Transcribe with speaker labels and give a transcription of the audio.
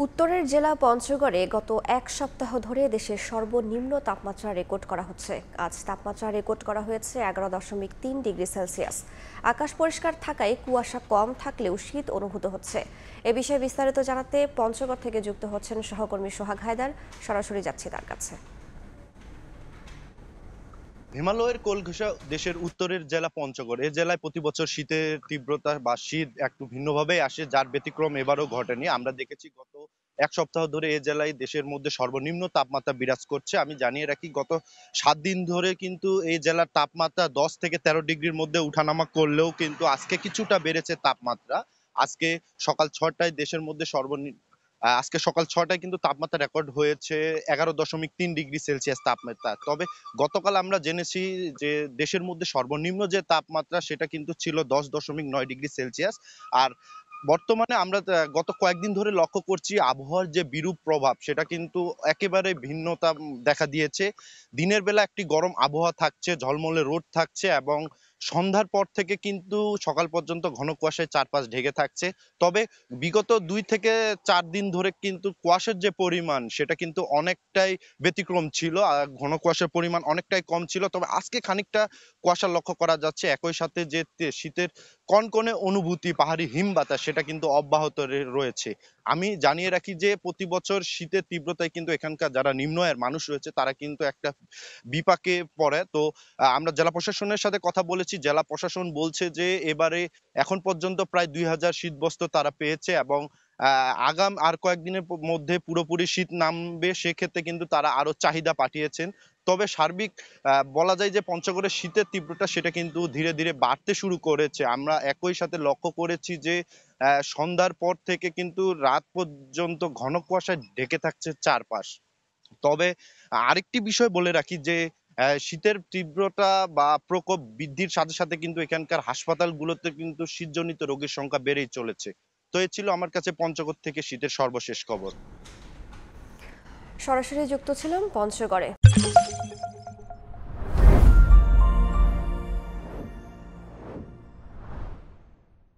Speaker 1: উত্তরের জেলা পঞ্চগড়ে গত এক সপ্তাহ ধরে দেশের সর্বনিম্ন তাপমাত্রা রেকর্ড করা হচ্ছে। আজ তাপমাত্রা রেকর্ড করা হয়েছে 11.3 ডিগ্রি সেলসিয়াস। আকাশ পরিষ্কার থাকায় কুয়াশা কম থাকলেও শীত অনুভূত হচ্ছে। এ বিষয়ে বিস্তারিত জানাতে পঞ্চগড় থেকে যুক্ত হচ্ছেন সহকর্মী সোহাগ হায়দার। সরাসরি যাচ্ছি তার কাছে।
Speaker 2: হিমালয়ের কোল ঘেঁষা দেশের উত্তরের জেলা পঞ্চগড়। এ জেলায় প্রতি বছর শীতের তীব্রতা বা শীত একটু ভিন্নভাবেই আসে, যার ব্যতিক্রম এবারও ঘটেনি। আমরা দেখেছি গত এক সপ্তাহ ধরে এ জেলায় দেশের মধ্যে সর্বনিম্ন তাপমাত্রা বিরাজ করছে। আমি জানিয়ে রাখি, গত 7 দিন ধরে কিন্তু এই জেলার তাপমাত্রা 10 থেকে 13 ডিগ্রির মধ্যে উঠানামা করলেও কিন্তু আজকে কিছুটা বেড়েছে তাপমাত্রা। আজকে সকাল 6টায় দেশের মধ্যে আজকে সকাল 6টায় কিন্তু তাপমাত্রা রেকর্ড হয়েছে 11.3 ডিগ্রি সেলসিয়াস তাপমাত্রা। তবে গতকাল আমরা জেনেছি যে দেশের মধ্যে সর্বনিম্ন যে তাপমাত্রা সেটা কিন্তু ছিল 10.9 ডিগ্রি সেলসিয়াস। আর বর্তমানে আমরা গত কয়েকদিন ধরে লক্ষ্য করছি আবহাওয়ার যে বিরূপ প্রভাব সেটা কিন্তু একেবারে ভিন্নতা দেখা দিয়েছে। দিনের বেলা একটি গরম আবহাওয়া থাকছে, ঝলমলে রোদ থাকছে এবং সন্ধ্যার পর থেকে কিন্তু সকাল পর্যন্ত ঘন কুয়াশায় চারপাশ ঢেকে থাকছে। তবে বিগত 2 থেকে 4 দিন ধরে কিন্তু কুয়াশার যে পরিমাণ সেটা কিন্তু অনেকটাই ব্যতিক্রম ছিল। ঘন কুয়াশার পরিমাণ অনেকটাই কম ছিল। তবে আজকে খানিকটা কুয়াশা লক্ষ্য করা যাচ্ছে। একই সাথে যে শীতের কনকনে অনুভূতি, পাহাড়ি হিম বাতাস সেটা কিন্তু অব্যাহত রয়েছে। আমি জানিয়ে রাখি যে প্রতি বছর শীতের তীব্রতায় কিন্তু এখানকার যারা নিম্ন আয়ের মানুষ রয়েছে তারা কিন্তু একটা বিপাকে পড়ে। তো আমরা জেলা প্রশাসনের সাথে কথা বলেছি। জেলা প্রশাসন বলছে যে এবারে এখন পর্যন্ত প্রায় 2000 শীতবস্ত্র তারা পেয়েছে এবং আগাম আর কয়েকদিনের মধ্যে পুরোপুরি শীত নামবে, সেক্ষেত্রে কিন্তু তারা আরো চাহিদা পাঠিয়েছেন। তবে সার্বিক বলা যায় যে পঞ্চগড়ের শীতের তীব্রতা সেটা কিন্তু ধীরে ধীরে বাড়তে শুরু করেছে। আমরা একই সাথে লক্ষ্য করেছি যে সন্ধ্যার পর থেকে কিন্তু রাত পর্যন্ত ঘন কুয়াশায় ঢেকে থাকছে চারপাশ। তবে আরেকটি বিষয় বলে রাখি যে শীতের তীব্রতা বা প্রকোপ বৃদ্ধির সাথে সাথে কিন্তু এখানকার হাসপাতালগুলোতে কিন্তু শীতজনিত রোগীর সংখ্যা বেড়েই চলেছে। তো এ ছিল আমার কাছে পঞ্চগড় থেকে শীতের সর্বশেষ খবর।
Speaker 1: সরাসরি যুক্ত ছিলাম পঞ্চগড়ে।